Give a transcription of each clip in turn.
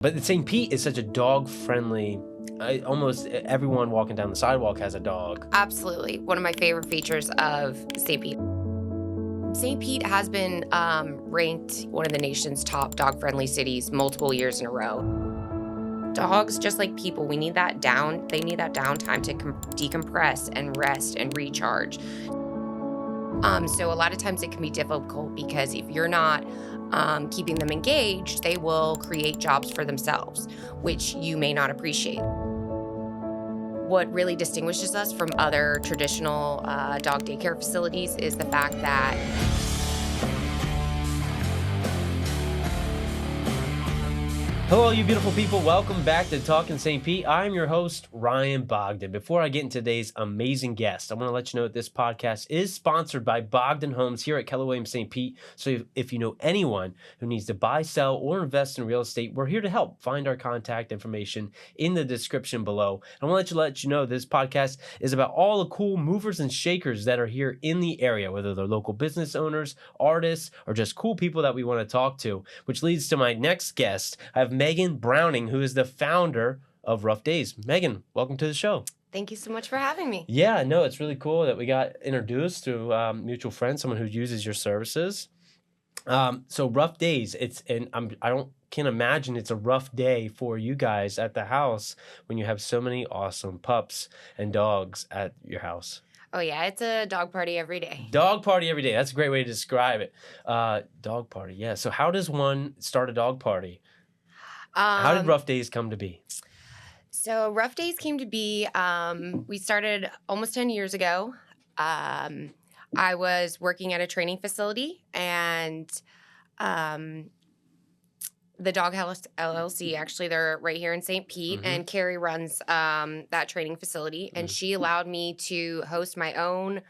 But St. Pete is such a dog-friendly. Almost everyone walking down the sidewalk has a dog. Absolutely. One of my favorite features of St. Pete. St. Pete has been ranked one of the nation's top dog-friendly cities multiple years in a row. Dogs, just like people, they need that downtime to decompress and rest and recharge. So a lot of times it can be difficult because if you're not keeping them engaged, they will create jobs for themselves, which you may not appreciate. What really distinguishes us from other traditional dog daycare facilities is the fact that Hello, you beautiful people. Welcome back to Talkin St. Pete. I'm your host, Ryan Bogden. Before I get into today's amazing guest, I want to let you know that this podcast is sponsored by Bogden Homes here at Keller Williams St. Pete. So if you know anyone who needs to buy, sell, or invest in real estate, we're here to help. Find our contact information in the description below. I want to let you know this podcast is about all the cool movers and shakers that are here in the area, whether they're local business owners, artists, or just cool people that we want to talk to, which leads to my next guest. I have Meaghan Browning, who is the founder of Ruff Days. Meaghan, welcome to the show. Thank you so much for having me. Yeah, no, it's really cool that we got introduced to mutual friends, someone who uses your services. So Ruff Days, can't imagine it's a rough day for you guys at the house when you have so many awesome pups and dogs at your house. Oh yeah, it's a dog party every day. Dog party every day. That's a great way to describe it. Dog party, yeah. So how does one start a dog party? How did Ruff Days come to be? So Ruff Days came to be, we started almost 10 years ago. I was working at a training facility, and the Dog House LLC, actually, they're right here in St. Pete, and Carrie runs that training facility, and she allowed me to host my own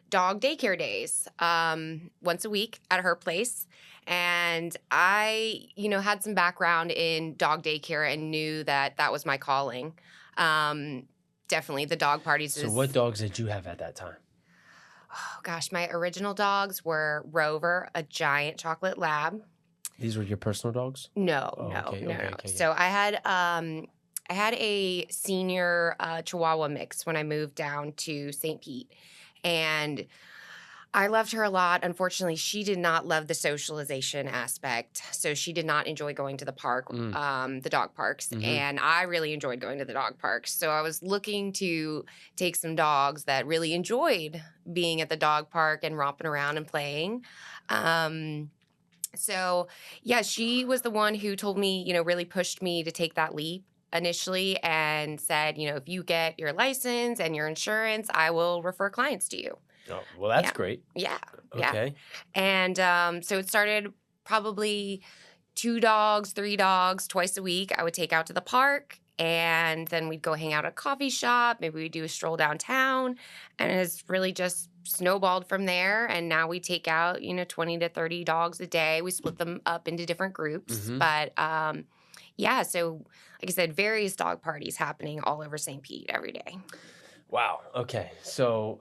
dog daycare days once a week at her place. And I, had some background in dog daycare and knew that that was my calling. Definitely the dog parties. So what dogs did you have at that time? Oh, gosh, my original dogs were Rover, a giant chocolate lab. These were your personal dogs? No. Okay, So I had a senior Chihuahua mix when I moved down to St. Pete. And I loved her a lot. Unfortunately, she did not love the socialization aspect. So she did not enjoy going to the park, the dog parks. And I really enjoyed going to the dog parks. So I was looking to take some dogs that really enjoyed being at the dog park and romping around and playing. So yeah, she was the one who told me, really pushed me to take that leap initially and said, if you get your license and your insurance, I will refer clients to you. Oh, well, that's great. Yeah. Okay. And so it started probably 2 dogs, 3 dogs twice a week. I would take out to the park, and then we'd go hang out at a coffee shop. Maybe we'd do a stroll downtown, and it has really just snowballed from there. And now we take out, 20 to 30 dogs a day. We split them up into different groups. But yeah, so like I said, various dog parties happening all over St. Pete every day. Wow. Okay. So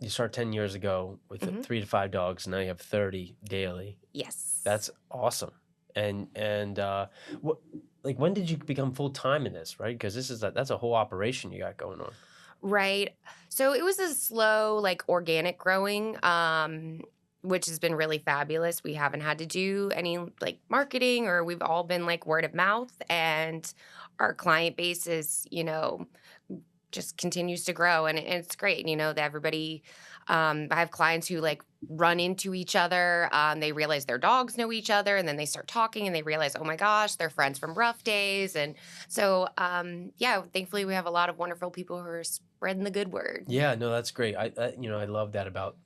you started 10 years ago with 3 to 5 dogs. Now you have 30 daily. Yes. That's awesome. And what, like, when did you become full time in this? Right? Because that's a whole operation you got going on. Right. So it was a slow, organic growing, which has been really fabulous. We haven't had to do any marketing, or we've all been word of mouth, and our client base is, just continues to grow, and it's great, that everybody, I have clients who run into each other. They realize their dogs know each other, and then they start talking, and they realize, oh my gosh, they're friends from Ruff Days. And so, yeah, thankfully we have a lot of wonderful people who are spreading the good word. Yeah, no, that's great. I love that about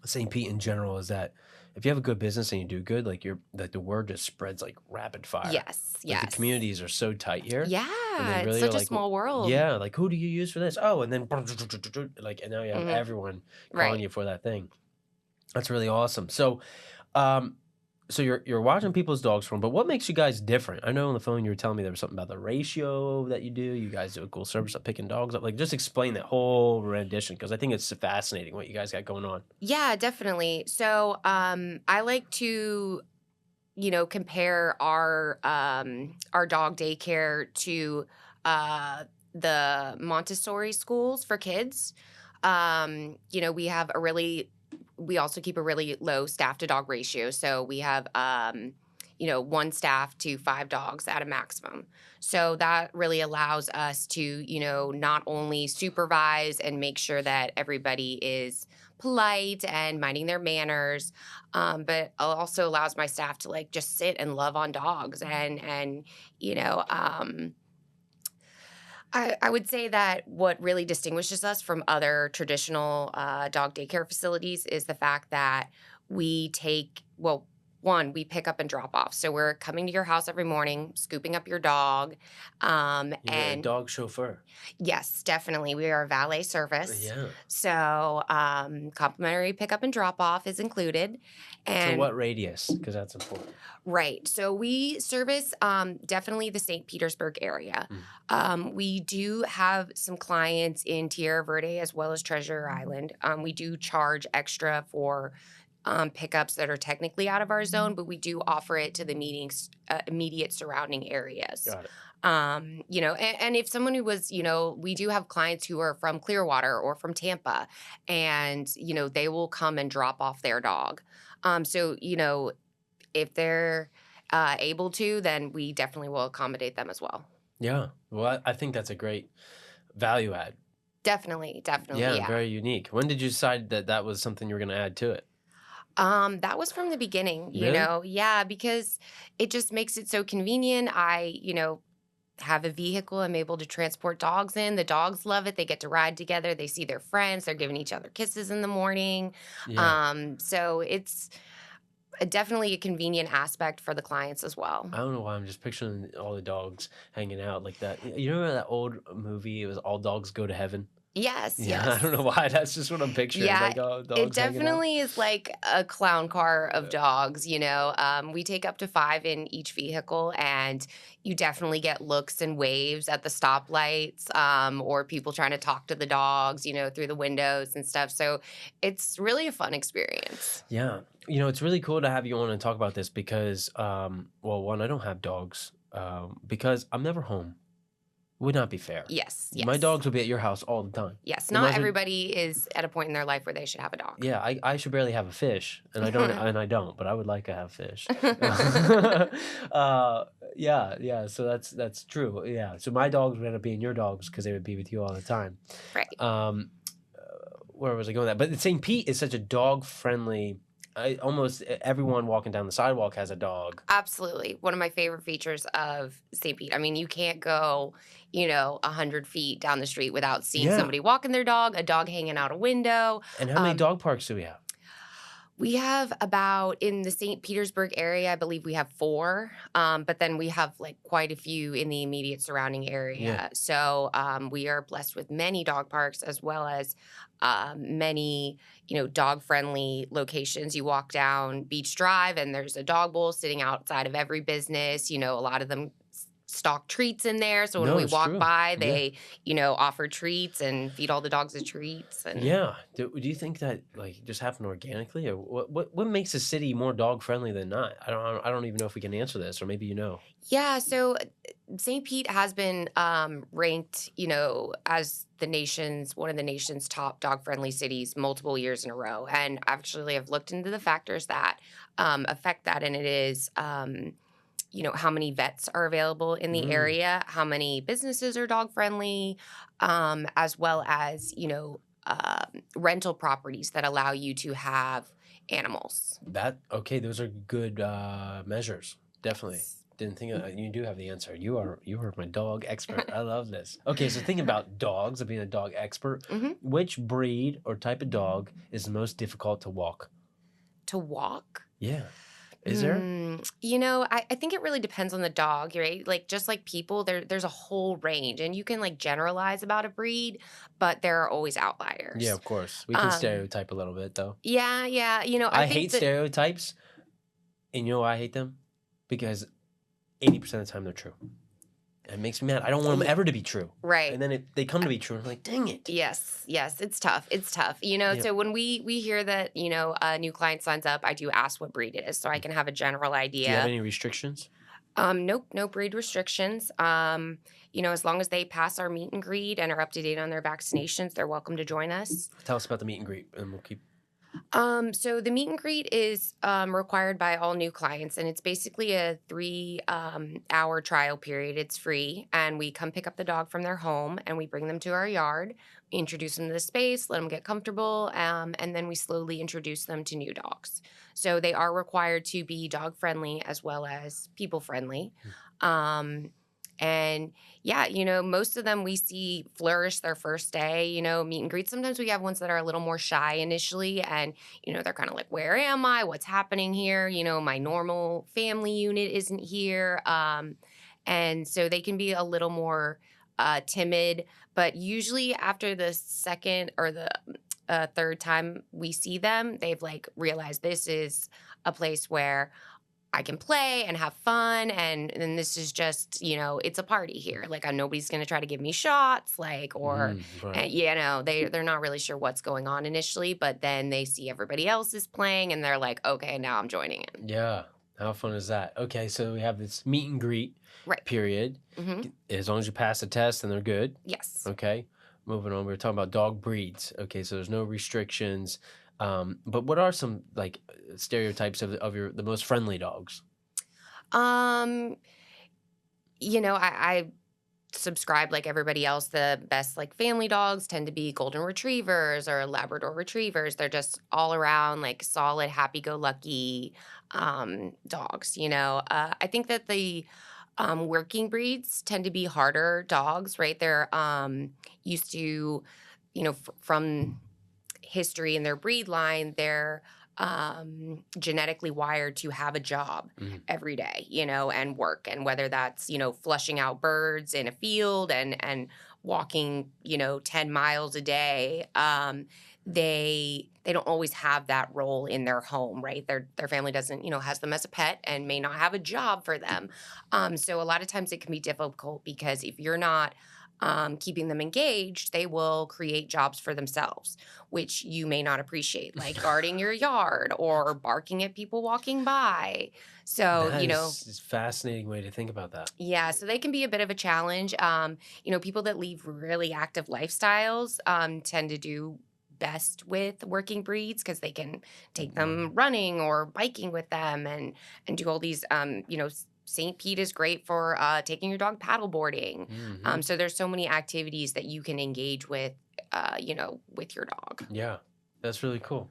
St. Pete in general, is that if you have a good business and you do good, the word just spreads like rapid fire. Yes. The communities are so tight here. Yeah, really it's such a small world. Yeah, who do you use for this? Oh, and then and now you have everyone calling you for that thing. That's really awesome. So, so you're watching people's dogs from, but what makes you guys different? I know on the phone you were telling me there was something about the ratio that you do. You guys do a cool service of picking dogs up. Just explain that whole rendition, because I think it's fascinating what you guys got going on. Yeah, definitely. So I like to compare our dog daycare to the Montessori schools for kids. We also keep a really low staff to dog ratio. So we have, one staff to 5 dogs at a maximum. So that really allows us to, not only supervise and make sure that everybody is polite and minding their manners, but also allows my staff to like just sit and love on dogs and I would say that what really distinguishes us from other traditional dog daycare facilities is the fact that we we pick up and drop off. So we're coming to your house every morning, scooping up your dog. You're a dog chauffeur. Yes, definitely. We are a valet service. Yeah. So complimentary pickup and drop off is included. And So what radius? Because that's important. right. So we service definitely the St. Petersburg area. We do have some clients in Tierra Verde as well as Treasure Island. We do charge extra for pickups that are technically out of our zone, but we do offer it to the immediate surrounding areas. Got it. And if someone who was, we do have clients who are from Clearwater or from Tampa, and, they will come and drop off their dog. If they're able to, then we definitely will accommodate them as well. Yeah. Well, I think that's a great value add. Definitely. Yeah, very unique. When did you decide that that was something you were going to add to it? That was from the beginning, Really? Yeah, because it just makes it so convenient. I, have a vehicle I'm able to transport dogs in. The dogs love it. They get to ride together. They see their friends. They're giving each other kisses in the morning. Yeah. So it's definitely a convenient aspect for the clients as well. I don't know why I'm just picturing all the dogs hanging out like that. You remember that old movie? It was All Dogs Go to Heaven. Yes, Yeah, I yes. don't know why. That's just what I'm picturing. Yeah, Like all it dogs hanging out. definitely is like a clown car of dogs. We take up to 5 in each vehicle, and you definitely get looks and waves at the stoplights, or people trying to talk to the dogs, through the windows and stuff. So it's really a fun experience. Yeah. It's really cool to have you on and talk about this because, one, I don't have dogs because I'm never home. Would not be fair. Yes, My yes. dogs will be at your house all the time. Yes, not Imagine, everybody is at a point in their life where they should have a dog. yeah, I should barely have a fish, and I don't, but I would like to have fish. Yeah. So that's true. Yeah. So my dogs would end up being your dogs because they would be with you all the time. Right. Where was I going with that? But St. Pete is such a dog friendly. Almost everyone walking down the sidewalk has a dog. Absolutely. One of my favorite features of St. Pete. I mean, you can't go, 100 feet down the street without seeing Yeah. somebody walking their dog, a dog hanging out a window. And how many dog parks do we have? We have about, in the St. Petersburg area, I believe we have 4, but then we have like quite a few in the immediate surrounding area. Yeah. So we are blessed with many dog parks as well as many, dog-friendly locations. You walk down Beach Drive and there's a dog bowl sitting outside of every business. A lot of them stock treats in there. So when No, we it's walk true. by, they, offer treats and feed all the dogs the treats. And Yeah. Do you think that like just happened organically, or what makes a city more dog friendly than not? I don't even know if we can answer this, or maybe you know. Yeah, so St. Pete has been ranked, as one of the nation's top dog-friendly cities multiple years in a row. And actually, I've looked into the factors that affect that, and it is, how many vets are available in the area, how many businesses are dog-friendly, as well as, rental properties that allow you to have animals. Those are good measures. Definitely. Didn't think you do have the answer. You are my dog expert. I love this. Okay, so think about dogs, being a dog expert. Which breed or type of dog is the most difficult to walk? To walk? Yeah. Is there? I think it really depends on the dog, right? Like just like people, there's a whole range, and you can like generalize about a breed, but there are always outliers. Yeah, of course. We can stereotype a little bit though. Yeah. I think hate that, stereotypes, and you know why I hate them? Because 80% of the time they're true. It makes me mad. I don't want them ever to be true. Right. And then they come to be true. I'm like, dang it. Yes, it's tough. It's tough. So when we hear that, a new client signs up, I do ask what breed it is so I can have a general idea. Do you have any restrictions? Nope, no breed restrictions. As long as they pass our meet and greet and are up to date on their vaccinations, they're welcome to join us. Tell us about the meet and greet, and we'll keep. So the meet and greet is required by all new clients, and it's basically a 3-hour trial period. It's free, and we come pick up the dog from their home, and we bring them to our yard, introduce them to the space, let them get comfortable, and then we slowly introduce them to new dogs. So they are required to be dog friendly as well as people friendly. And yeah, most of them we see flourish their first day, meet and greet. Sometimes we have ones that are a little more shy initially and, they're kind of like, where am I? What's happening here? My normal family unit isn't here. And so they can be a little more timid, but usually after the second or the third time we see them, they've realized this is a place where I can play and have fun, and this is just, it's a party here. Nobody's going to try to give me shots, right. They're not really sure what's going on initially, but then they see everybody else is playing, and they're like, okay, now I'm joining in. Yeah. How fun is that? Okay, so we have this meet and greet period. Mm-hmm. As long as you pass the test, then they're good. Yes. Okay. Moving on, we were talking about dog breeds. Okay, so there's no restrictions. But what are some stereotypes of the most friendly dogs? I subscribe like everybody else. The best family dogs tend to be golden retrievers or Labrador retrievers. They're just all around solid, happy-go-lucky dogs. I think that the working breeds tend to be harder dogs, right? They're used to, from history in their breed line, they're genetically wired to have a job every day, and work. And whether that's, flushing out birds in a field and walking, 10 miles a day, they don't always have that role in their home, right? Their family doesn't, has them as a pet and may not have a job for them. So a lot of times it can be difficult because if you're not keeping them engaged, they will create jobs for themselves, which you may not appreciate, like guarding your yard or barking at people walking by. So, it's a fascinating way to think about that. Yeah, so they can be a bit of a challenge. People that lead really active lifestyles tend to do best with working breeds because they can take them running or biking with them and do all these, St. Pete is great for taking your dog paddleboarding. Mm-hmm. So there's so many activities that you can engage with, with your dog. Yeah, that's really cool.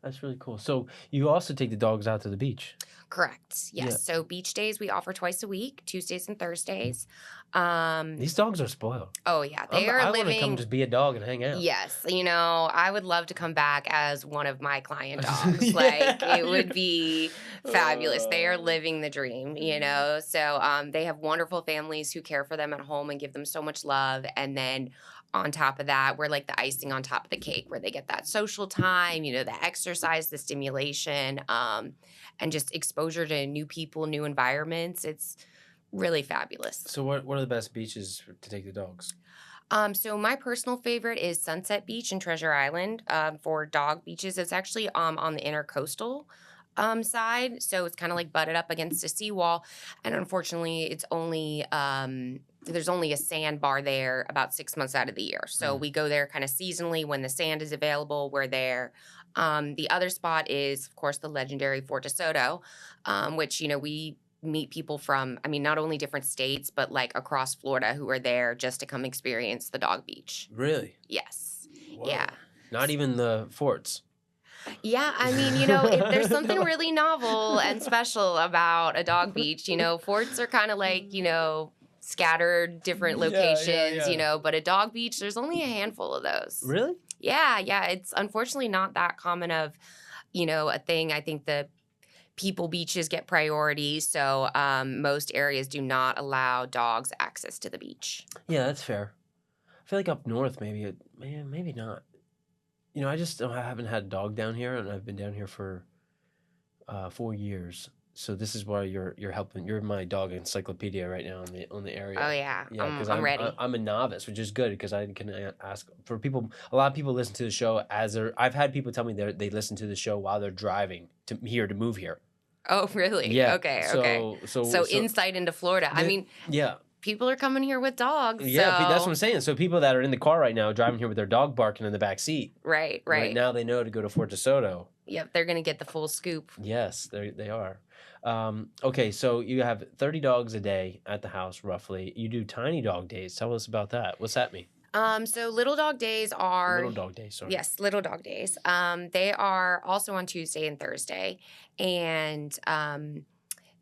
That's really cool. So you also take the dogs out to the beach. Correct. Yes. Yeah. So beach days we offer twice a week, Tuesdays and Thursdays. These dogs are spoiled. Oh yeah, I want to come just be a dog and hang out. Yes, I would love to come back as one of my client dogs. It would be fabulous. They are living the dream, So they have wonderful families who care for them at home and give them so much love, and then on top of that, we're like the icing on top of the cake where they get that social time, the exercise, the stimulation, and just exposure to new people, new environments. It's really fabulous. So what are the best beaches to take the dogs? So my personal favorite is Sunset Beach in Treasure Island. For dog beaches, it's actually on the intercoastal side. So it's kind of butted up against a seawall. And unfortunately, it's only there's only a sandbar there about 6 months out of the year. So we go there kind of seasonally when the sand is available. We're there. The other spot is, of course, the legendary Fort DeSoto, which, we meet people from, not only different states, but across Florida who are there just to come experience the dog beach. Really? Yes. Whoa. Yeah. Not even the forts. Yeah, there's something really novel and special about a dog beach. Forts are kind of scattered different locations, but a dog beach, there's only a handful of those. Really? Yeah. It's unfortunately not that common of, a thing. I think the people beaches get priority, so most areas do not allow dogs access to the beach. Yeah, that's fair. I feel like up north, maybe not. I haven't had a dog down here, and I've been down here for 4 years. So this is why you're helping. You're my dog encyclopedia right now on the area. Oh yeah, Yeah, because I'm ready. I'm a novice, which is good because I can ask for people. A lot of people listen to the show as they're. I've had people tell me they listen to the show while they're driving to move here. Oh really? Yeah. Okay, okay. So Insight into Florida. I mean, yeah. people are coming here with dogs. Yeah, that's what I'm So saying. So people that are in the car right now driving here with their dog barking in the back seat. right. Right now they know to go to Fort DeSoto. Yep, they're gonna get the full scoop. Yes, they are. Okay, so you have 30 dogs a day at the house, roughly. You do tiny dog days. Tell us about that. What's that mean? So little dog days are Little dog days, sorry. yes, little dog days. They are also on Tuesday and Thursday, and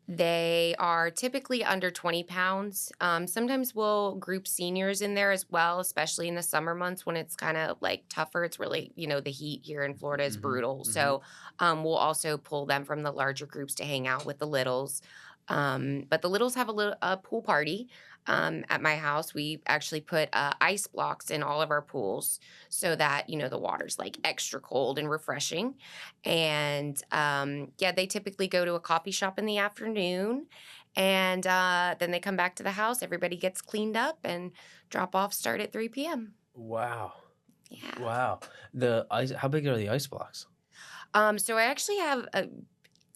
they are typically under 20 pounds. Sometimes we'll group seniors in there as well, especially in the summer months when it's kind of like tougher. It's really, the heat here in Florida is brutal. So we'll also pull them from the larger groups to hang out with the littles. But the littles have a pool party at my house. We actually put ice blocks in all of our pools so that, the water's like extra cold and refreshing. And yeah, they typically go to a coffee shop in the afternoon. And then they come back to the house. Everybody gets cleaned up and drop off start at 3 p.m. Wow. Yeah. Wow. How big are the ice blocks? So I actually have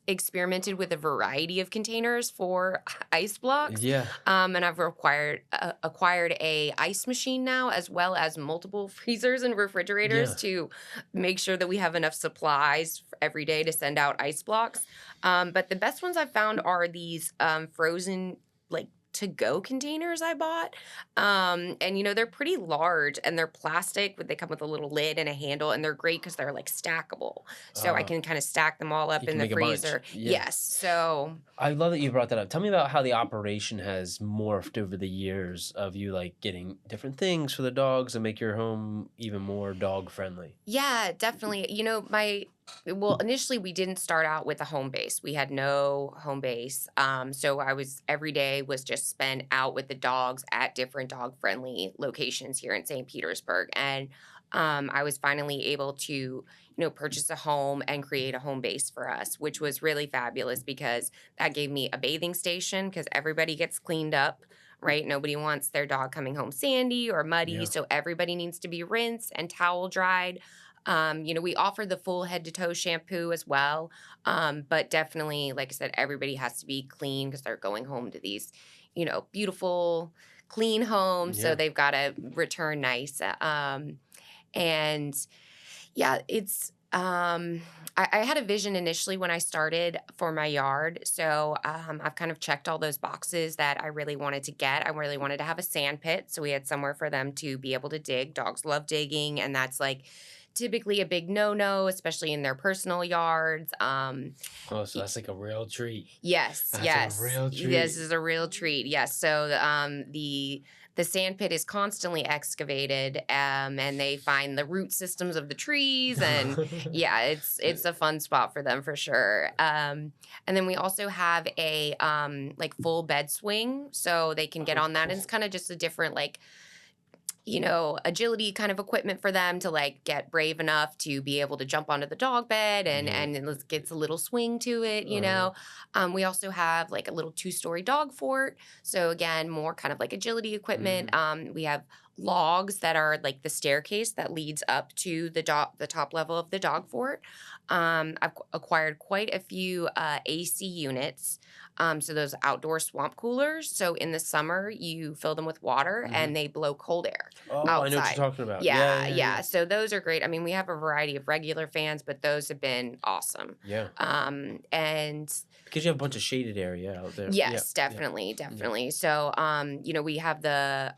experimented with a variety of containers for ice blocks. Yeah. And I've acquired a ice machine now, as well as multiple freezers and refrigerators to make sure that we have enough supplies every day to send out ice blocks. But the best ones I've found are these frozen like to-go containers I bought. And they're pretty large and they're plastic, but they come with a little lid and a handle, and they're great because they're like stackable. So I can kind of stack them all up in the freezer. Yes. So I love that you brought that up. Tell me about how the operation has morphed over the years of you like getting different things for the dogs and make your home even more dog friendly. yeah, definitely. Initially we didn't start out with a home base. We had no home base. So every day was just spent out with the dogs at different dog friendly locations here in St. Petersburg. And I was finally able to, purchase a home and create a home base for us, which was really fabulous because that gave me a bathing station because everybody gets cleaned up. Right? Nobody wants their dog coming home sandy or muddy. Yeah. So everybody needs to be rinsed and towel dried. We offer the full head to toe shampoo as well. But definitely, like I said, everybody has to be clean because they're going home to these, beautiful, clean homes. Yeah. So they've got to return nice. And yeah, it's, I had a vision initially when I started for my yard. So I've kind of checked all those boxes that I really wanted to get. I really wanted to have a sand pit. So we had somewhere for them to be able to dig. Dogs love digging. And that's like typically a big no-no, especially in their personal yards. So that's like a real treat. Yes, that's yes. a real treat. This is a real treat. Yes. So the sand pit is constantly excavated, and they find the root systems of the trees, and yeah, it's a fun spot for them for sure. And then we also have a like full bed swing, so they can get on that. And it's kind of just a different agility kind of equipment for them to like get brave enough to be able to jump onto the dog bed and it gets a little swing to it, We also have like a little 2-story dog fort. So again, more kind of like agility equipment. We have logs that are like the staircase that leads up to the top level of the dog fort. I've acquired quite a few AC units. So those outdoor swamp coolers. So in the summer, you fill them with water and they blow cold air outside. I know what you're talking about. Yeah. So those are great. I mean, we have a variety of regular fans, but those have been awesome. Yeah. And because you have a bunch of shaded area out there. Yes, definitely. So, we have the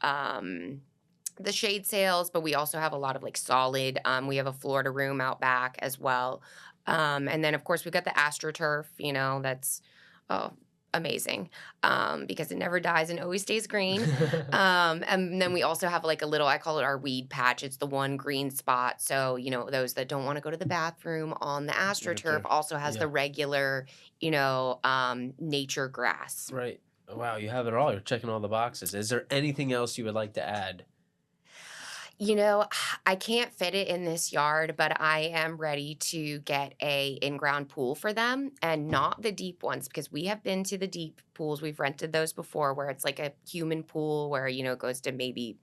shade sails, but we also have a lot of like solid. We have a Florida room out back as well. And then of course we've got the AstroTurf, that's amazing because it never dies and always stays green. And then we also have like a little, I call it our weed patch. It's the one green spot. So, those that don't want to go to the bathroom on the AstroTurf also has the regular, nature grass. Right. Wow, you have it all. You're checking all the boxes. Is there anything else you would like to add? You know, I can't fit it in this yard, but I am ready to get a in-ground pool for them and not the deep ones because we have been to the deep pools. We've rented those before where it's like a human pool where, it goes to maybe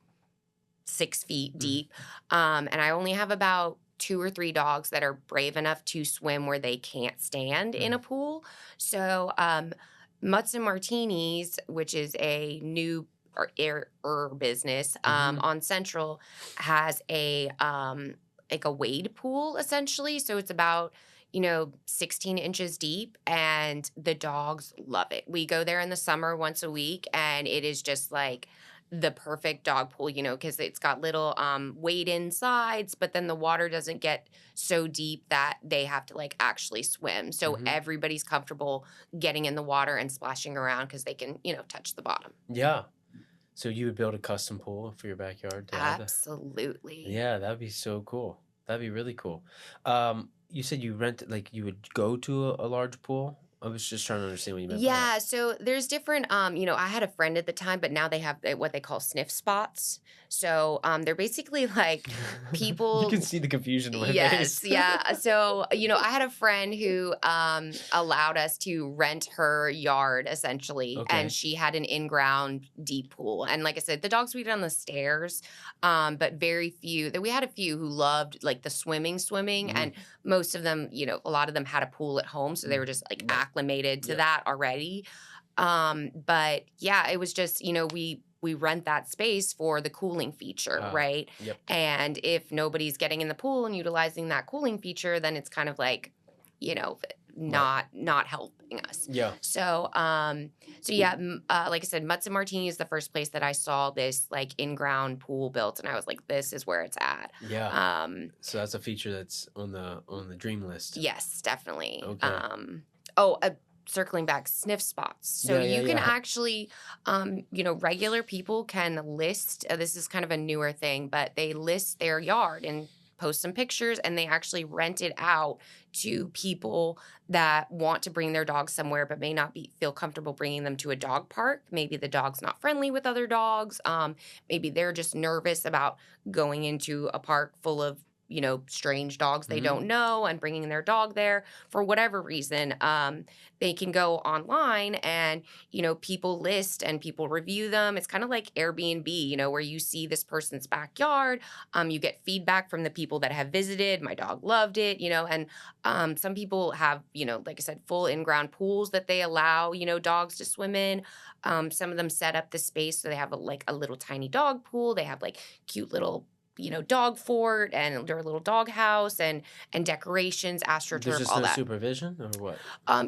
6 feet Mhm. deep. And I only have about 2 or 3 dogs that are brave enough to swim where they can't stand in a Mhm. pool. So, Mutts and Martinis, which is a new business Mhm. on Central, has a like a wade pool essentially. So it's about 16 inches deep, and the dogs love it. We go there in the summer once a week, and it is just like the perfect dog pool, because it's got little wade in sides, but then the water doesn't get so deep that they have to like actually swim. So Mhm. everybody's comfortable getting in the water and splashing around because they can, touch the bottom. Yeah. So you would build a custom pool for your backyard to have that? Absolutely. Yeah, that'd be so cool. That'd be really cool. You said you rent like you would go to a large pool? I was just trying to understand what you meant by that. Yeah, so there's different I had a friend at the time, but now they have what they call sniff spots. So they're basically like You can people. see the confusion in my Yes, face. yeah. So, I had a friend who allowed us to rent her yard essentially, and Okay. she had an in-ground deep pool. And like I said, the dogs would eat on the stairs, but very few. That we had a few who loved like the swimming, Mhm. and most of them, a lot of them had a pool at home, so they were just like Right. acclimated to Yep. that already. But yeah, it was just, we rent that space for the cooling feature, right? Yep. And if nobody's getting in the pool and utilizing that cooling feature, then it's kind of like, you know, Right. not helping us. Yeah. So yeah, like I said, Mutts and Martini is the first place that I saw this like in-ground pool built, and I was like, this is where it's at. Yeah. Um, So that's a feature that's on the dream list. yes, definitely. Okay. Oh, circling back, sniff spots. So Yeah, yeah, you can yeah. actually, regular people can list. This is kind of a newer thing, but they list their yard and post some pictures, and they actually rent it out to people that want to bring their dogs somewhere, but may not feel comfortable bringing them to a dog park. Maybe the dog's not friendly with other dogs. Maybe they're just nervous about going into a park full of strange dogs they Mhm. don't know and bringing their dog there for whatever reason. They can go online and, people list and people review them. It's kind of like Airbnb, where you see this person's backyard. You get feedback from the people that have visited. My dog loved it, and some people have, like I said, full in-ground pools that they allow, dogs to swim in. Some of them set up the space so they have like a little tiny dog pool. They have like cute little dog fort and their little dog house and decorations, There's astroturf, just all no that. supervision or what?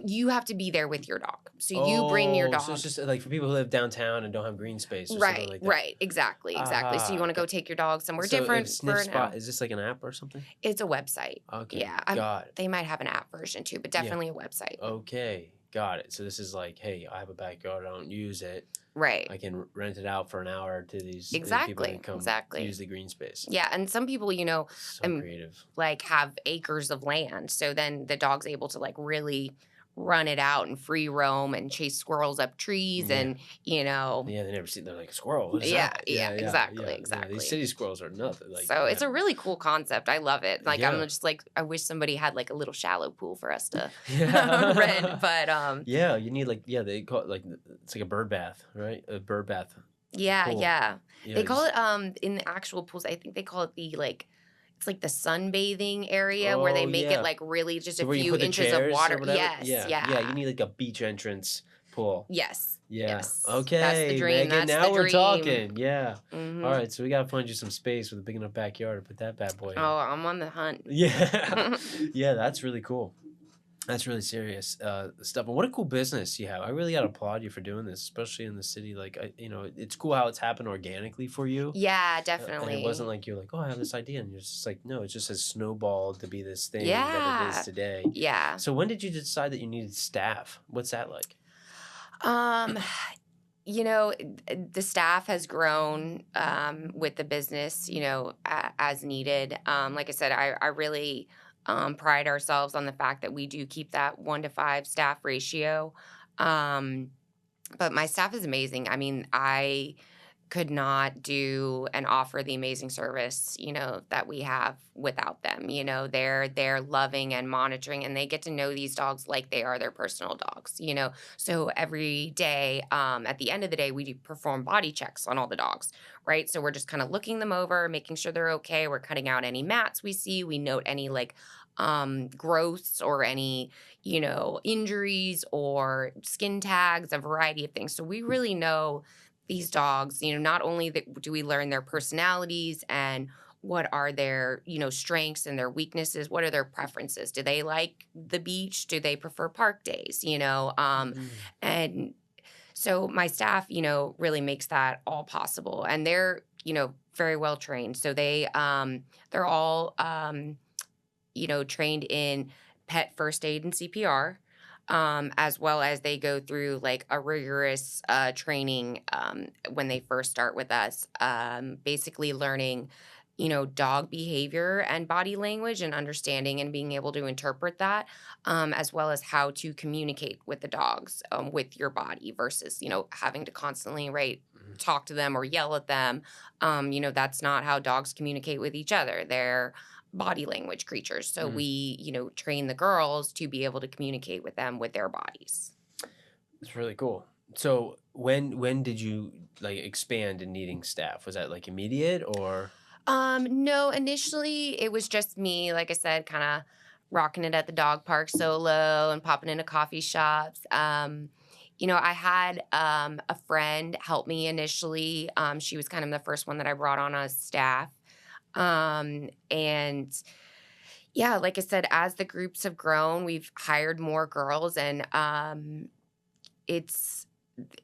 You have to be there with your dog. So you bring your Oh, so it's dog. just like for people who live downtown and don't have green space or something Right, like that. right, exactly. So you Aha. want to go take your dog somewhere So if different for an Sniffspot, hour. is this like an app or something? It's a website. Okay, Yeah, got it. they might have an app version too, but Yeah. definitely a website. Okay, got it. So this is like, hey, I have a backyard, I don't use it. Right. I can rent it out for an hour to these people that come Exactly. use the green space. Yeah, and some people, So creative. like have acres of land. So then the dog's able to like really run it out and free roam and chase squirrels up trees Yeah. and, Yeah, they never see. They're like a squirrel. What is Yeah, that? yeah, exactly, Yeah. exactly. These city squirrels are nothing. Like, So it's a really cool concept. I love it. Like I'm Yeah. just like I wish somebody had like a little shallow pool for us to Yeah. rent. But Yeah, you need like they call it like it's like a bird bath, right? A bird bath. yeah, Pool. yeah. Yeah, They call just- it in the actual pools, I think they call it the like it's like the sunbathing area where they Oh, make yeah. it like really just So a where you few put the inches of chairs or water. whatever? Yes, Yeah. yeah. Yeah, you need like a beach entrance pool. Yes. Yeah. Yes. Okay. That's the dream. Megan, That's now the we're dream. talking. Yeah. Mhm. All right. So we gotta find you some space with a big enough backyard to put that bad boy in. Oh, I'm on the hunt. Yeah. Yeah, that's really cool. That's really serious stuff. And what a cool business you have. I really gotta applaud you for doing this, especially in the city. Like, it's cool how it's happened organically for you. Yeah, And definitely. it wasn't like you're like, oh, I have this idea, and you're just like, no, it just has snowballed to be this thing that it Yeah. is today. Yeah. So when did you decide that you needed staff? What's that like? The staff has grown with the business, as needed. Like I said, I really pride ourselves on the fact that we do keep that 1-to-5 staff ratio. But my staff is amazing. I mean, I could not do and offer the amazing service, that we have without them. They're loving and monitoring, and they get to know these dogs like they are their personal dogs. So every day, at the end of the day, we do perform body checks on all the dogs, right? So we're just kind of looking them over, making sure they're okay. We're cutting out any mats we see. We note any like growths or any, injuries or skin tags, a variety of things. So we really know these dogs, not only do we learn their personalities and what are their, strengths and their weaknesses, what are their preferences? Do they like the beach? Do they prefer park days? Mm. And so my staff, really makes that all possible. And they're, very well trained. So they're all trained in pet first aid and CPR, as well as they go through like a rigorous training when they first start with us, basically learning, dog behavior and body language and understanding and being able to interpret that, as well as how to communicate with the dogs with your body versus, having to constantly, right, Mhm. talk to them or yell at them. That's not how dogs communicate with each other. They're body language creatures. So Mm. we, train the girls to be able to communicate with them with their bodies. It's really cool. So when did you like expand in needing staff? Was that like immediate or? No, initially it was just me, like I said, kind of rocking it at the dog park solo and popping into coffee shops. I had a friend help me initially. She was kind of the first one that I brought on as staff. And yeah, like I said, as the groups have grown, we've hired more girls, and it's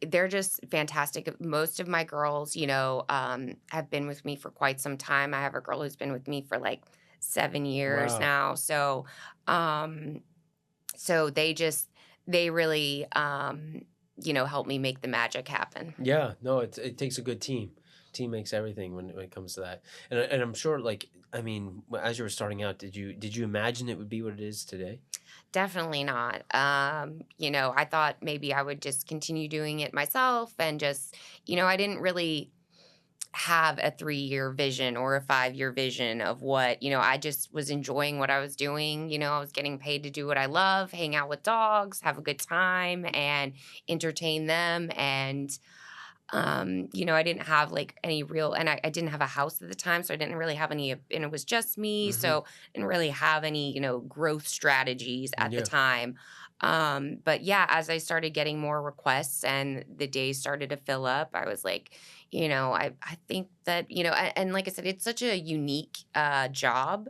they're just fantastic. Most of my girls, have been with me for quite some time. I have a girl who's been with me for like 7 years Wow. now. Um, so they really, help me make the magic happen. Yeah, no, it takes a good team. Team makes everything when it comes to that. And I'm sure like I mean, as you were starting out, did you imagine it would be what it is today? Definitely not. I thought maybe I would just continue doing it myself and just, I didn't really have a 3-year vision or a 5-year vision of what, I just was enjoying what I was doing. I was getting paid to do what I love, hang out with dogs, have a good time, and entertain them. And I didn't have like any real, and I didn't have a house at the time, so I didn't really have any, and it was just me, Hmm. so I didn't really have any, growth strategies at the Yeah. time. But yeah, as I started getting more requests and the days started to fill up, I was like, I think that, and like I said, it's such a unique job.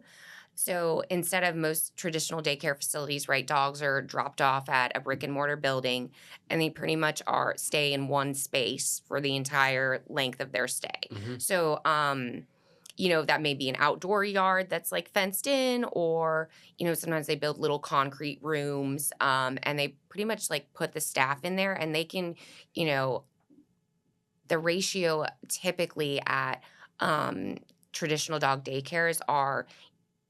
So instead of most traditional daycare facilities, right, dogs are dropped off at a brick and mortar building, and they pretty much stay in one space for the entire length of their stay. Hmm. So that may be an outdoor yard that's like fenced in, or, sometimes they build little concrete rooms, and they pretty much like put the staff in there, and they can, you know, the ratio typically at traditional dog daycares are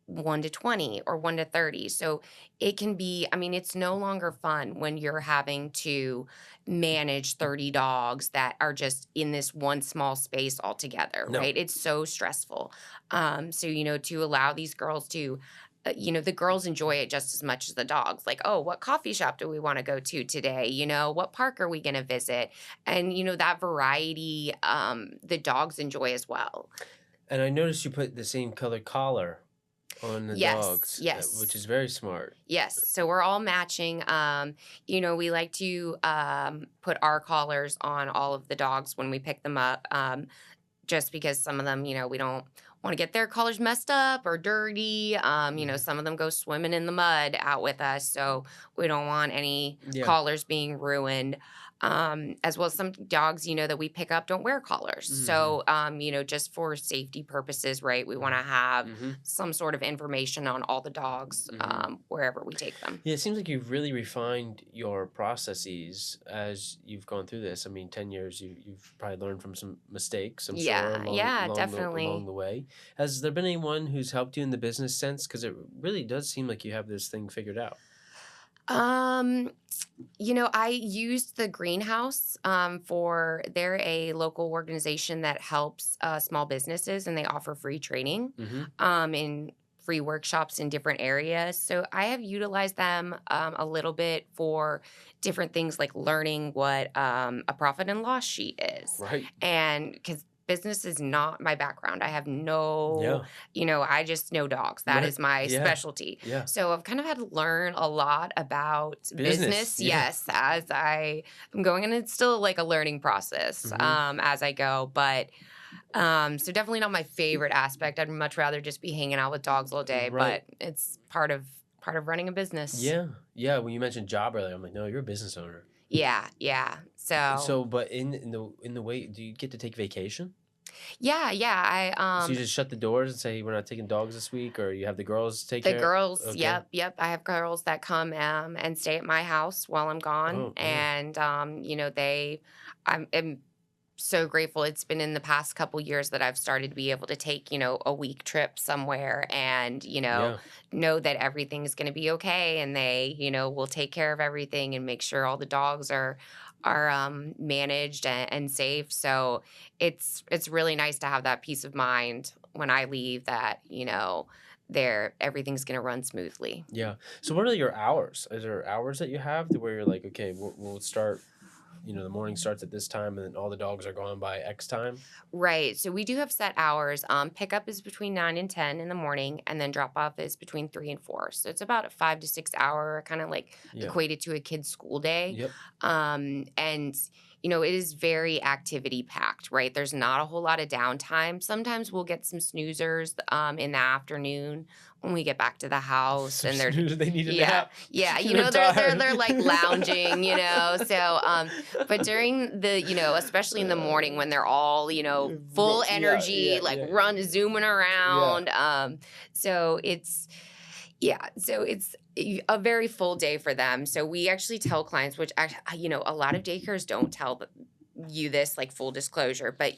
1 to 20 or 1 to 30. So it can be, I mean, it's no longer fun when you're having to manage 30 dogs that are just in this one small space altogether, No. right? It's so stressful. So, to allow these girls to, the girls enjoy it just as much as the dogs. Like, oh, what coffee shop do we want to go to today? What park are we going to visit? And, that variety, the dogs enjoy as well. And I noticed you put the same color collar on the Yes, dogs, which yes. is very smart. Yes, so we're all matching. We like to put our collars on all of the dogs when we pick them up, just because some of them, we don't want to get their collars messed up or dirty. Mhm. Some of them go swimming in the mud out with us, so we don't want any Yeah. collars being ruined. As well as some dogs, that we pick up don't wear collars. Hmm. So, just for safety purposes, right, we want to have Hmm. some sort of information on all the dogs Hmm. wherever we take them. Yeah, it seems like you've really refined your processes as you've gone through this. I mean, 10 years, you've probably learned from some mistakes, I'm sure, Yeah, yeah, definitely. along the way. Has there been anyone who's helped you in the business sense? Because it really does seem like you have this thing figured out. Um, I used the greenhouse they're a local organization that helps small businesses, and they offer free training Hmm. in free workshops in different areas. So I have utilized them a little bit for different things like learning what a profit and loss sheet is. Right. And because business is not my background, I have no, Yeah. I just know dogs. That Right. is my Yeah. specialty. Yeah. So I've kind of had to learn a lot about Business. business, Yeah. yes, as I am going, and it's still like a learning process Hmm. as I go. But so definitely not my favorite aspect. I'd much rather just be hanging out with dogs all day, Right. but it's part of running a business. Yeah. Yeah. When you mentioned job earlier, I'm like, no, you're a business owner. Yeah, yeah. So But in the way, do you get to take vacation? yeah. So you just shut the doors and say we're not taking dogs this week, or you have the girls take The care? girls, Okay. yep. I have girls that come and stay at my house while I'm gone, Oh, yeah. and I'm so grateful. It's been in the past couple years that I've started to be able to take, a week trip somewhere and, Yeah. know that everything's going to be okay, and they, will take care of everything and make sure all the dogs are managed and safe. So it's really nice to have that peace of mind when I leave that, everything's going to run smoothly. Yeah. So what are your hours? Is there hours that you have to where you're like, okay, we'll start, the morning starts at this time and then all the dogs are gone by X time? Right. So we do have set hours. Pickup is between 9 and 10 in the morning, and then drop off is between 3 and 4. So it's about a 5 to 6 hour, kind of like Yeah. equated to a kid's school day. Yep. And it is very activity packed, right? There's not a whole lot of downtime. Sometimes we'll get some snoozers in the afternoon when we get back to the house, Some and they're snooze, they need a yeah, nap. yeah. They're They're tired. they're like lounging, So, but during the, especially in the morning when they're all, full Yeah, energy, yeah, like yeah. zooming around. So it's a very full day for them. So we actually tell clients, which, a lot of daycares don't tell you this, like full disclosure, but,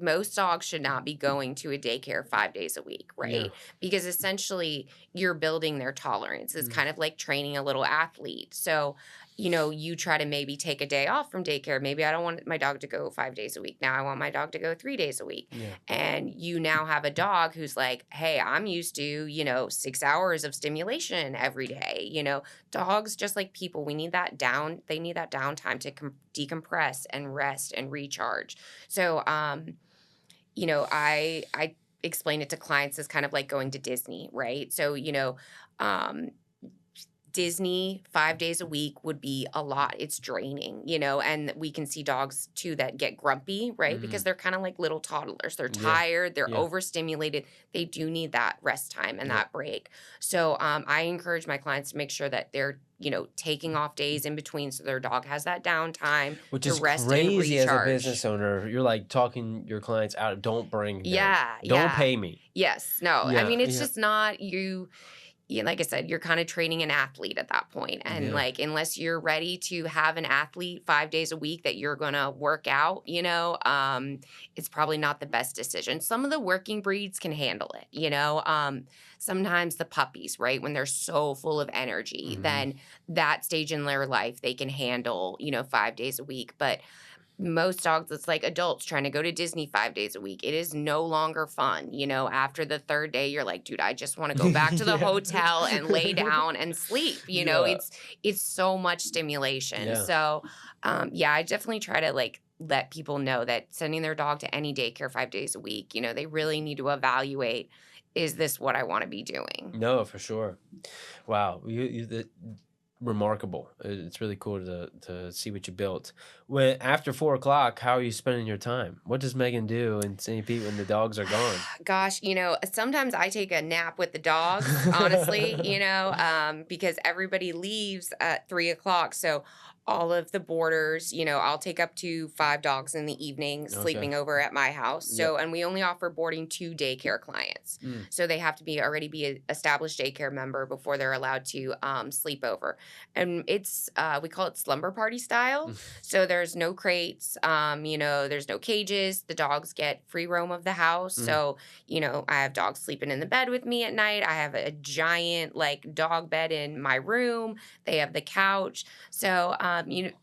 most dogs should not be going to a daycare 5 days a week, Yeah. right? Because essentially you're building their tolerance. It's kind of like training a little athlete. So, you try to maybe take a day off from daycare. Maybe I don't want my dog to go 5 days a week. Now I want my dog to go 3 days a week. Yeah. And you now have a dog who's like, hey, I'm used to, 6 hours of stimulation every day. Dogs, just like people, they need that downtime to decompress and rest and recharge. So, I explain it to clients as kind of like going to Disney, right? So, um, Disney 5 days a week would be a lot. It's draining, and we can see dogs too that get grumpy, right? Because they're kind of like little toddlers. They're Yeah. tired, they're Yeah. overstimulated. They do need that rest time and Yeah. that break. So I encourage my clients to make sure that they're, taking off days in between so their dog has that downtime Which to is rest and crazy as a recharge. business owner. You're like talking your clients out. Don't bring them. Yeah, Don't yeah. pay me. Yes. No. I Yeah, mean, it's yeah. just not you. Yeah, like I said, you're kind of training an athlete at that point. And Yeah. like, unless you're ready to have an athlete 5 days a week that you're going to work out, it's probably not the best decision. Some of the working breeds can handle it, sometimes the puppies, right? When they're so full of energy, Mhm. then that stage in their life, they can handle, 5 days a week. But most dogs, it's like adults trying to go to Disney 5 days a week. It is no longer fun. After the third day, you're like, dude, I just want to go back to the Yeah. hotel and lay down and sleep. Yeah. It's so much stimulation. Yeah. So, I definitely try to like let people know that sending their dog to any daycare 5 days a week, they really need to evaluate, is this what I want to be doing? No, for sure. Wow. Remarkable. It's really cool to see what you built. After 4 o'clock, how are you spending your time? What does Meaghan do in St. Pete when the dogs are gone? Gosh, sometimes I take a nap with the dogs, honestly, because everybody leaves at 3 o'clock. So all of the boarders, I'll take up to 5 dogs in the evening Okay. sleeping over at my house. Yep. So, and we only offer boarding to daycare clients. Mm. So they have to already be an established daycare member before they're allowed to sleep over. And it's, we call it slumber party style. So there's no crates, there's no cages. The dogs get free roam of the house. Mm. So, I have dogs sleeping in the bed with me at night. I have a giant like dog bed in my room. They have the couch. So,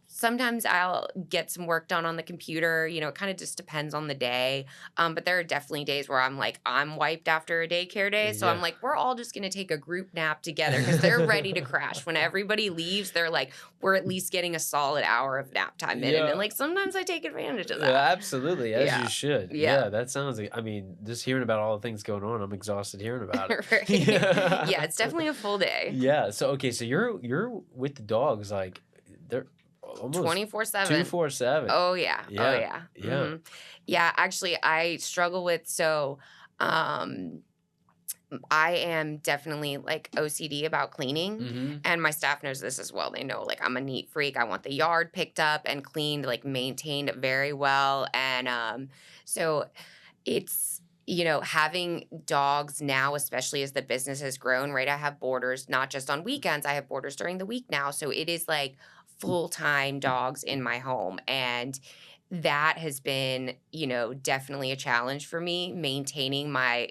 sometimes I'll get some work done on the computer. It kind of just depends on the day. But there are definitely days where I'm wiped after a daycare day. So I'm Yeah. like, we're all just going to take a group nap together because they're ready to crash. When everybody leaves, they're like, we're at least getting a solid hour of nap time in. Yeah. And like, sometimes I take advantage of Yeah, that. absolutely, as Yeah. you should. Yeah. Yeah, that sounds like, I mean, just hearing about all the things going on, I'm exhausted hearing about it. Right. Yeah, it's definitely a full day. Yeah. So okay, so you're with the dogs like they're almost 24/7. 247. Oh yeah. Oh Yeah. yeah. Yeah. Mhm. Yeah, actually I struggle with um I am definitely like OCD about cleaning, Mm-hmm. and my staff knows this as well. They know like I'm a neat freak. I want the yard picked up and cleaned, like maintained very well. And so it's having dogs now, especially as the business has grown, right? I have boarders not just on weekends, I have boarders during the week now. So it is like full-time dogs in my home. And that has been, definitely a challenge for me maintaining my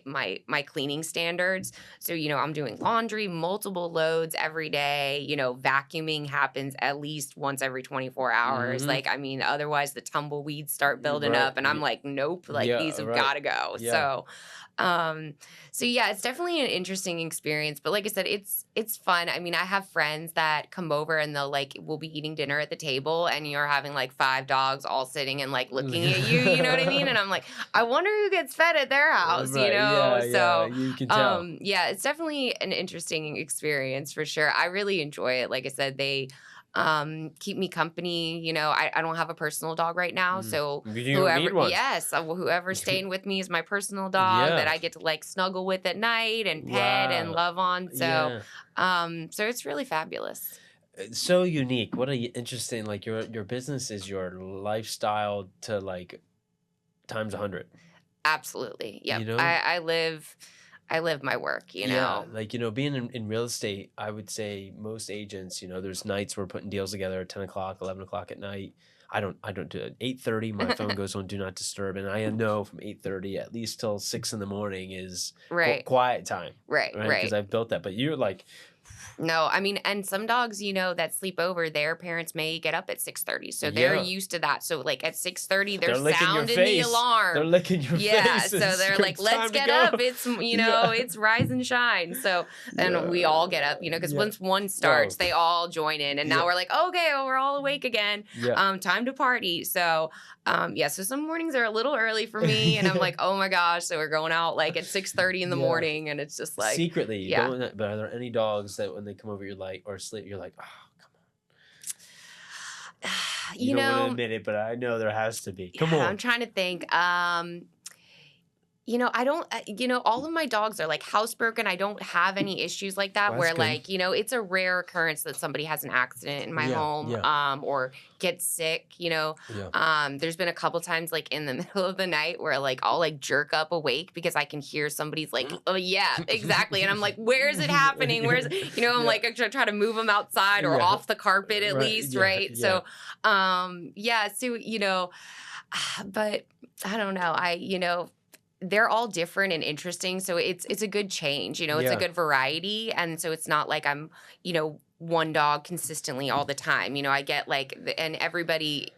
cleaning standards. So, I'm doing laundry, multiple loads every day. Vacuuming happens at least once every 24 hours. Mhm. Like, I mean, otherwise the tumbleweeds start building Right. up and I'm like, nope, like Yeah, these have right. got to go. Yeah. So yeah, it's definitely an interesting experience. But like I said, it's fun. I mean, I have friends that come over and we'll be eating dinner at the table and you're having like 5 dogs all sitting and like looking at you, you know what I mean? And I'm like, I wonder who gets fed at their house, Right. Yeah, So yeah, you can tell. yeah, it's definitely an interesting experience for sure. I really enjoy it. Like I said, they keep me company. I don't have a personal dog right now. So You don't need one. yes, whoever's staying with me is my personal dog Yeah. that I get to like snuggle with at night and pet and Wow. love on. So, Yeah. so it's really fabulous. It's so unique. What a interesting, like your business is your lifestyle to like times 100. Absolutely. Yep. You know? I live my work, Yeah, like being in real estate, I would say most agents, there's nights we're putting deals together at 10 o'clock, 11 o'clock at night. I don't do it. 8:30, my phone goes on do not disturb, and I know from 8:30 at least till 6 in the morning is Right. quiet time, Right. Because I've built that. But you're like, No, I mean, and some dogs, that sleep over, their parents may get up at 6:30, so they're Yeah. used to that. So like at 6:30, they're licking your sounding the face. alarm. They're licking your Yeah, face. so It's they're like, time let's to get go. up. It's Yeah. it's rise and shine. So and we all get up, because Yeah. once one starts, they all join in, and now Yeah. we're like, okay, well, we're all awake again. Yeah. Time to party. So yeah, so some mornings are a little early for me, and I'm like, oh my gosh, so we're going out like at 6:30 in the Yeah. morning, and it's just like Secretly, yeah. but are there any dogs that when they come over, you're like, or sleep, you're like, oh, come on. You don't want to admit it, but I know there has to be. Come yeah, on. I'm trying to think. I don't, all of my dogs are like housebroken. I don't have any issues like that Well, where that's good. like, it's a rare occurrence that somebody has an accident in my Yeah, home, yeah. or gets sick, Yeah. There's been a couple times like in the middle of the night where like I'll like jerk up awake because I can hear somebody's like, oh yeah, exactly. And I'm like, where is it happening? Where's, I'm Yeah. like, I try to move them outside or Yeah. off the carpet at Right, least. yeah, Right. yeah. So, yeah. So, but I don't know. They're all different and interesting. So it's a good change, it's Yeah. a good variety. And so it's not like I'm, one dog consistently all the time. I get like, and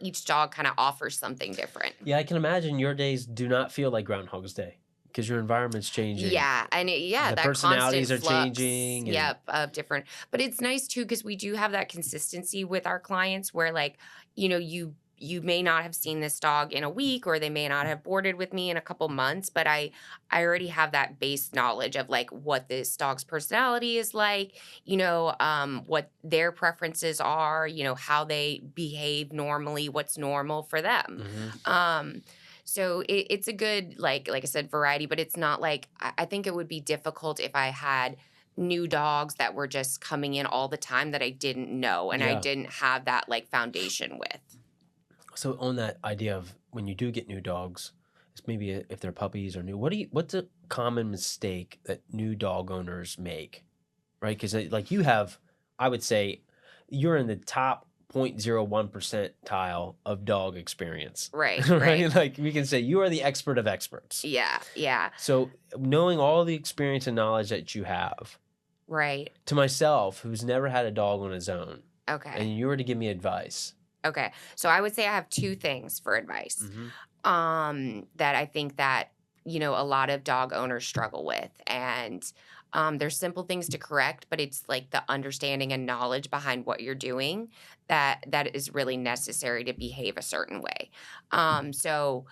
each dog kind of offers something different. Yeah, I can imagine your days do not feel like Groundhog's Day because your environment's changing. Yeah. And The that personalities constant are flux, changing and- Yep. Of different, but it's nice too, because we do have that consistency with our clients where like, you may not have seen this dog in a week, or they may not have boarded with me in a couple months, but I already have that base knowledge of like what this dog's personality is like, what their preferences are, how they behave normally, what's normal for them. Mhm. So it's a good, like I said, variety, but it's not like, I think it would be difficult if I had new dogs that were just coming in all the time that I didn't know and I Yeah. didn't have that like foundation with. So on that idea of when you do get new dogs, it's maybe if they're puppies or new, what's a common mistake that new dog owners make, right? Because like you have, I would say, you're in the top 0.01 percentile of dog experience, Right, right? right. Like we can say you are the expert of experts. Yeah, yeah. So knowing all the experience and knowledge that you have, Right. to myself, who's never had a dog on his own, Okay. and you were to give me advice. Okay. So I would say I have two things for advice. That I think that, a lot of dog owners struggle with. And there's simple things to correct, but it's like the understanding and knowledge behind what you're doing that is really necessary to behave a certain way. So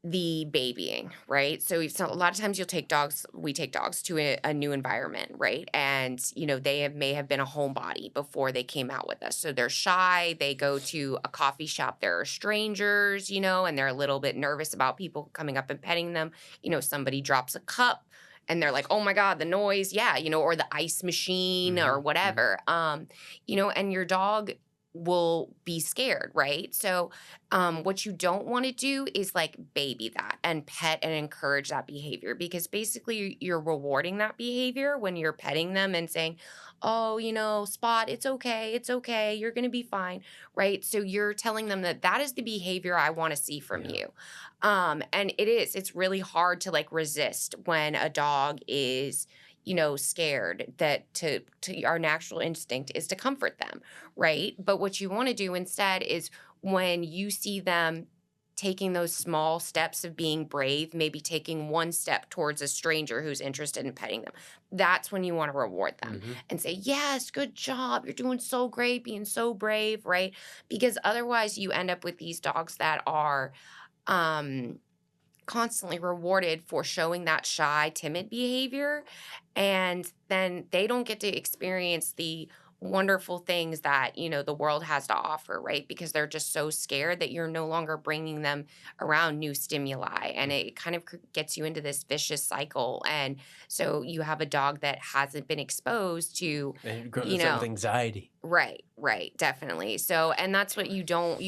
the babying, right? So a lot of times we take dogs to a new environment, right? And, they may have been a homebody before they came out with us. So they're shy. They go to a coffee shop. There are strangers, and they're a little bit nervous about people coming up and petting them. Somebody drops a cup and they're like, oh my God, the noise. Yeah. Or the ice machine or whatever. And your dog will be scared, right? So what you don't want to do is like baby that and pet and encourage that behavior, because basically you're rewarding that behavior when you're petting them and saying, oh, Spot, it's okay, you're going to be fine, right? So you're telling them that is the behavior I want to see from you. And it's really hard to like resist when a dog is scared. That to our natural instinct is to comfort them, right? But what you want to do instead is when you see them taking those small steps of being brave, maybe taking one step towards a stranger who's interested in petting them, that's when you want to reward them and say, yes, good job. You're doing so great, being so brave, right? Because otherwise you end up with these dogs that are, constantly rewarded for showing that shy, timid behavior. And then they don't get to experience the wonderful things that, the world has to offer, right? Because they're just so scared that you're no longer bringing them around new stimuli. And it kind of gets you into this vicious cycle. And so you have a dog that hasn't been exposed to, And it grows up with anxiety. Right, definitely. So, and that's what you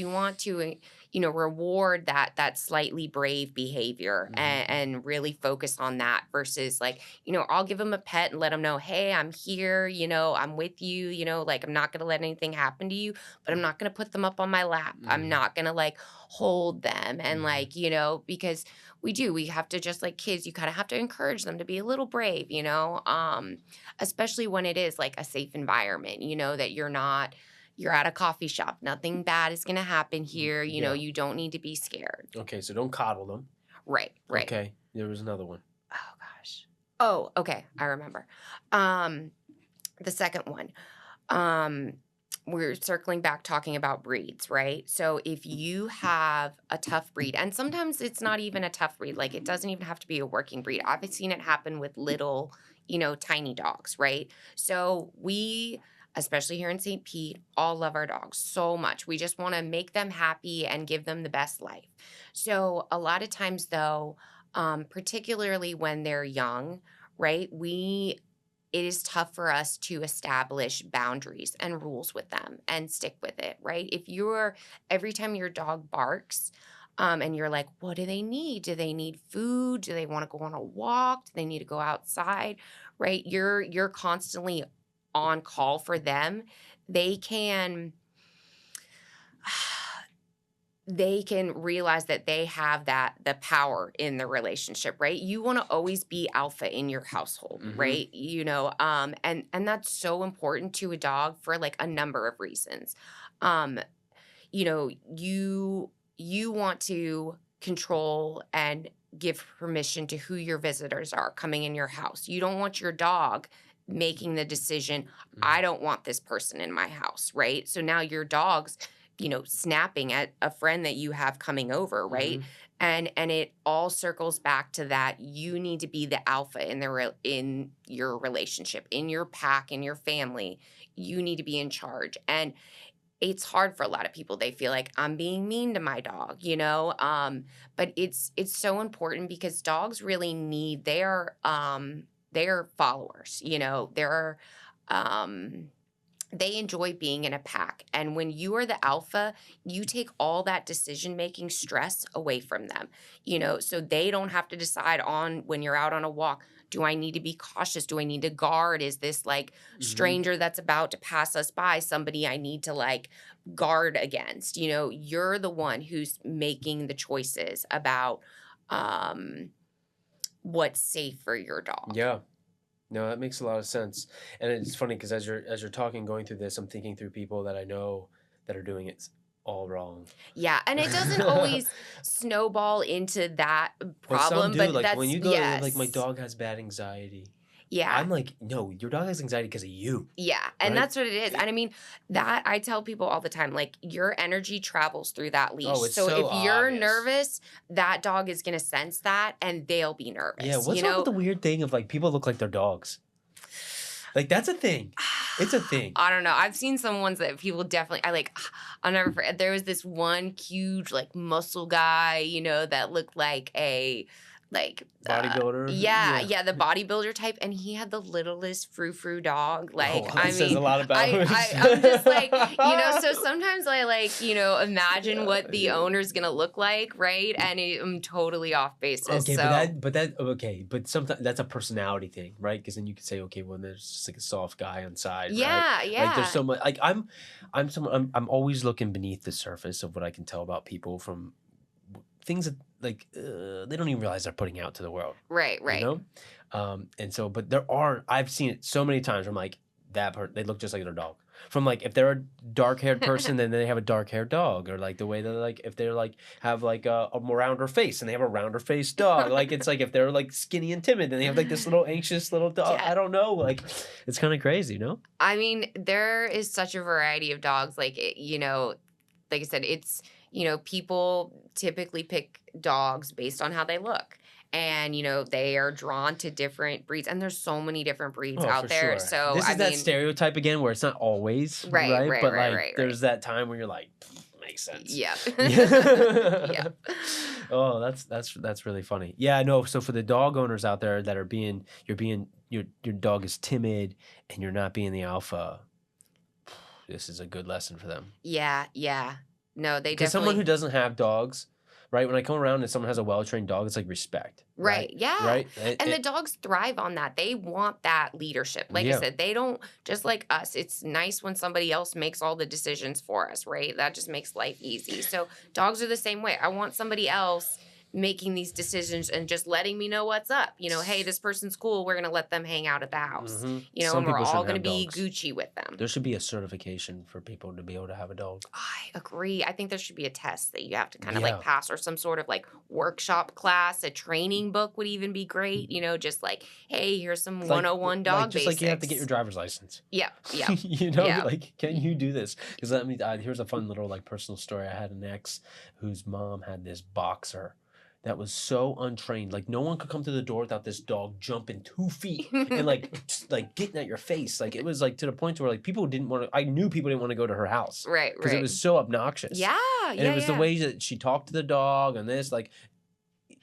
want to, reward that slightly brave behavior and really focus on that versus like, I'll give them a pet and let them know, hey, I'm here, I'm with you, like I'm not going to let anything happen to you, but I'm not going to put them up on my lap. I'm not going to like hold them and like, because we have to, just like kids, you kind of have to encourage them to be a little brave, especially when it is like a safe environment, that you're at a coffee shop. Nothing bad is going to happen here. You don't need to be scared. Okay, so don't coddle them. Right. Okay, there was another one. Oh, gosh. Oh, okay. I remember. The second one. We're circling back talking about breeds, right? So if you have a tough breed, and sometimes it's not even a tough breed, like it doesn't even have to be a working breed. I've seen it happen with little, tiny dogs, right? So we, especially here in St. Pete, all love our dogs so much. We just want to make them happy and give them the best life. So a lot of times though, particularly when they're young, right, it is tough for us to establish boundaries and rules with them and stick with it, right? Every time your dog barks, and you're like, what do they need? Do they need food? Do they want to go on a walk? Do they need to go outside, right? You're constantly on call for them. They can realize that they have the power in the relationship, right? You want to always be alpha in your household, right? And that's so important to a dog for like a number of reasons. You want to control and give permission to who your visitors are coming in your house. You don't want your dog making the decision, I don't want this person in my house, right? So now your dog's snapping at a friend that you have coming over, right? And it all circles back to that. You need to be the alpha in your relationship, in your pack, in your family. You need to be in charge. And it's hard for a lot of people. They feel like I'm being mean to my dog, but it's so important because dogs really they're followers, they enjoy being in a pack. And when you are the alpha, you take all that decision-making stress away from them, so they don't have to decide on when you're out on a walk, do I need to be cautious? Do I need to guard? Is this like stranger that's about to pass us by somebody I need to like guard against? You're the one who's making the choices about what's safe for your dog. Yeah. No, that makes a lot of sense. And it's funny because as you're talking, going through this, I'm thinking through people that I know that are doing it all wrong. Yeah, and it doesn't always snowball into that problem, but some do. but Like that's when you go, yes. like my dog has bad anxiety. Yeah. I'm like, no, your dog has anxiety because of you. Yeah, and right? that's what it is. And I mean, that I tell people all the time, like your energy travels through that leash. Oh, it's so so if you're obvious. nervous, that dog is going to sense that and they'll be nervous. Yeah, what's up with the weird thing of like people look like their dogs? Like that's a thing. It's a thing. I don't know. I've seen some ones that people definitely, I'll never forget. There was this one huge like muscle guy, that looked like a Bodybuilder. Yeah, the bodybuilder type, and he had the littlest frou-frou dog. Like, I mean, says a lot about him. I'm just like, so sometimes I like, imagine what the owner's gonna look like, right? And I'm totally off basis. Okay, so. but sometimes that's a personality thing, right? Because then you could say, okay, well, there's just like a soft guy on side, Yeah, right? yeah. Like there's so much. Like I'm always looking beneath the surface of what I can tell about people from things that like they don't even realize they're putting out to the world. Right. And so, but I've seen it so many times where I'm like, they look just like their dog. From like, if they're a dark-haired person, then they have a dark-haired dog, or like the way that like, if they're like, have like a rounder face and they have a rounder faced dog. Like, it's like, if they're like skinny and timid, then they have like this little anxious little dog. Yeah. I don't know. Like, it's kind of crazy, I mean, there is such a variety of dogs. Like, like I said, it's, people typically pick dogs based on how they look. And, they are drawn to different breeds. And there's so many different breeds out there. Sure. So, this is that stereotype again where it's not always, right? But Right. There's that time where you're like, makes sense. Yeah. Yeah. Oh, that's really funny. Yeah, no. So for the dog owners out there that are your dog is timid and you're not being the alpha, this is a good lesson for them. Yeah. No, they definitely. Because someone who doesn't have dogs, right? When I come around and someone has a well-trained dog, it's like respect. Right. Yeah. Right. And the dogs thrive on that. They want that leadership. Like I said, they don't, just like us, it's nice when somebody else makes all the decisions for us, right? That just makes life easy. So dogs are the same way. I want somebody else making these decisions and just letting me know what's up. Hey, this person's cool. We're going to let them hang out at the house. Some and we're people all shouldn't going to have be dogs. Gucci with them. There should be a certification for people to be able to have a dog. I agree. I think there should be a test that you have to kind of like pass, or some sort of like workshop class. A training book would even be great. Just like, hey, here's some 101 dog just basics. Like you have to get your driver's license. Yeah. Like, can you do this? Because here's a fun little like personal story. I had an ex whose mom had this boxer that was so untrained. Like, no one could come to the door without this dog jumping 2 feet and just, like getting at your face. Like, it was like to the point where like people didn't want to. I knew people didn't want to go to her house, right? Because it was so obnoxious. Yeah, and it was the way that she talked to the dog and this. Like,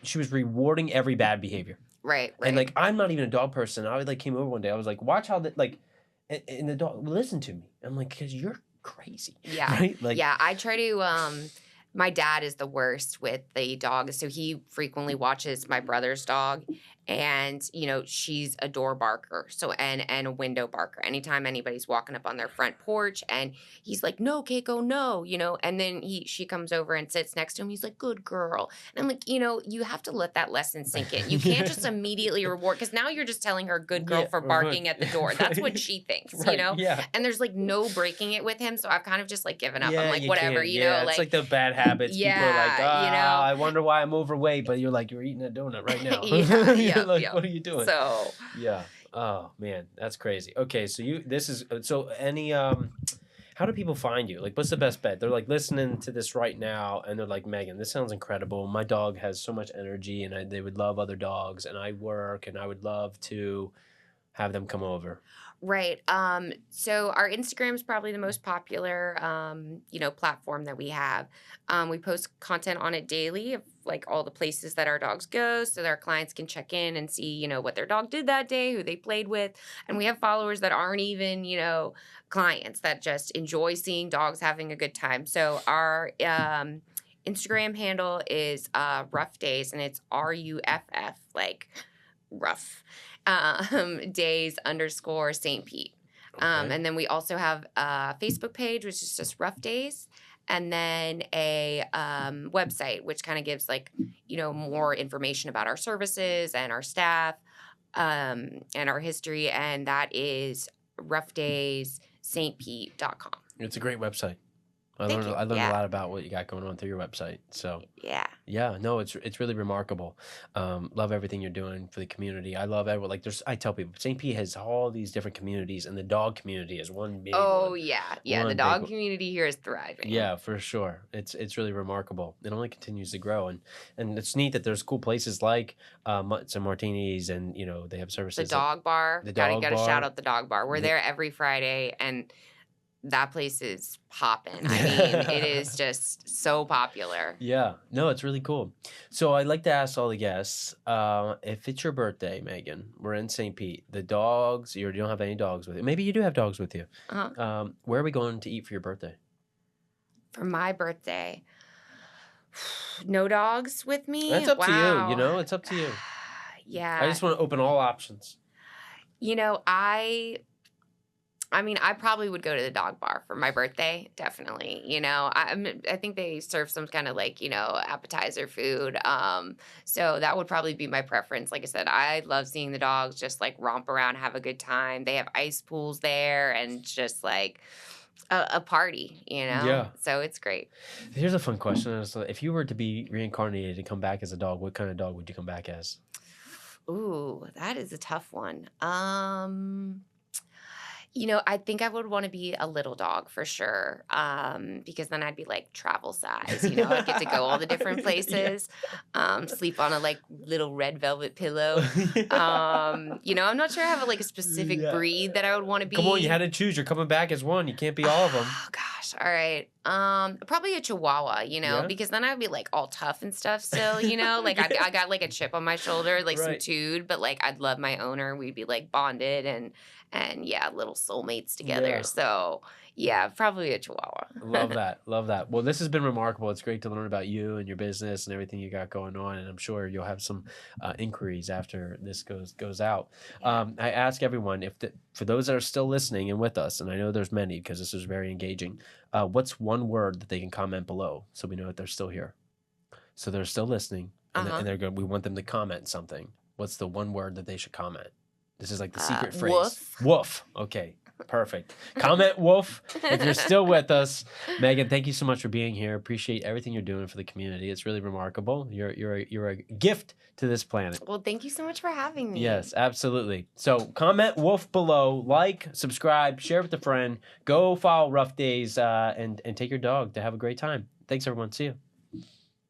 she was rewarding every bad behavior. Right. And like, I'm not even a dog person. I like came over one day. I was like, watch how and the dog listen to me. I'm like, because you're crazy. Yeah. Right. Like, yeah. I try to. My dad is the worst with the dog. So he frequently watches my brother's dog, and, she's a door barker. So, and a window barker. Anytime anybody's walking up on their front porch, and he's like, no, Keiko, no, and then she comes over and sits next to him. He's like, good girl. And I'm like, you have to let that lesson sink in. You can't just immediately reward, because now you're just telling her good girl for barking at the door. That's what she thinks, Yeah. And there's like no breaking it with him. So I've kind of just like given up. Yeah, I'm like, whatever, it's like the bad habits. Yeah, people are like, I wonder why I'm overweight, but you're like, you're eating a donut right now. What are you doing? So yeah. Oh man, that's crazy. Okay, so how do people find you? Like, what's the best bet? They're like listening to this right now, and they're like, Meaghan, this sounds incredible. My dog has so much energy, and they would love other dogs, and I work, and I would love to have them come over? Right. So our Instagram is probably the most popular, platform that we have. We post content on it daily of like all the places that our dogs go so that our clients can check in and see, what their dog did that day, who they played with. And we have followers that aren't even, clients that just enjoy seeing dogs having a good time. So our Instagram handle is Ruff Days, and it's RUFF, like rough. Days _ St. Pete. Okay. And then we also have a Facebook page, which is just Ruff Days, and then a website, which kind of gives more information about our services and our staff and our history, and that is ruffdaysstpete.com. It's a great website. I Thank learned you. a Yeah. lot about what you got going on through your website. So Yeah. no, it's really remarkable. Love everything you're doing for the community. I love everyone. Like I tell people, St. Pete has all these different communities, and the dog community is one big Oh, one. yeah. One The big dog one. community here is thriving. Yeah, for sure. It's really remarkable. It only continues to grow, and it's neat that there's cool places like some martinis, and they have services. The dog bar. The Gotta dog gotta bar. shout out the dog bar. We're The- there every Friday, and that place is popping. I mean, it is just so popular. Yeah, no, it's really cool. So I'd like to ask all the guests, if it's your birthday, Meaghan, we're in St. Pete, the dogs, you don't have any dogs with you. Maybe you do have dogs with you. Uh-huh. Where are we going to eat for your birthday? For my birthday, no dogs with me? That's up to Wow. you, it's up to you. Yeah. I just want to open all options. I probably would go to the dog bar for my birthday, definitely. I think they serve some kind of appetizer food. So that would probably be my preference. Like I said, I love seeing the dogs just romp around, have a good time. They have ice pools there and just a party, Yeah. So it's great. Here's a fun question. So if you were to be reincarnated and come back as a dog, what kind of dog would you come back as? Ooh, that is a tough one. I think I would want to be a little dog for sure, because then I'd be travel size. I'd get to go all the different places, sleep on a little red velvet pillow. I'm not sure I have a specific breed that I would want to be. Come on, you had to choose. You're coming back as one. You can't be all of them. Oh gosh, all right. Probably a Chihuahua. Yeah? Because then I'd be all tough and stuff. Still, I got a chip on my shoulder, some Right. tood, but I'd love my owner. We'd be bonded and yeah, little soulmates together. Yeah. So yeah, probably a Chihuahua. Love that. Love that. Well, this has been remarkable. It's great to learn about you and your business and everything you got going on. And I'm sure you'll have some inquiries after this goes out. Yeah. I ask everyone, for those that are still listening and with us, and I know there's many because this is very engaging, what's one word that they can comment below so we know that they're still here? So they're still listening, and, Uh-huh. and they're good. We want them to comment something. What's the one word that they should comment? This is the secret phrase. Woof. Woof. Okay. Perfect. Comment woof if you're still with us. Meaghan, thank you so much for being here. Appreciate everything you're doing for the community. It's really remarkable. You're a gift to this planet. Well, thank you so much for having me. Yes, absolutely. So comment woof below, subscribe, share with a friend, go follow Ruff Days, and take your dog to have a great time. Thanks everyone. See you.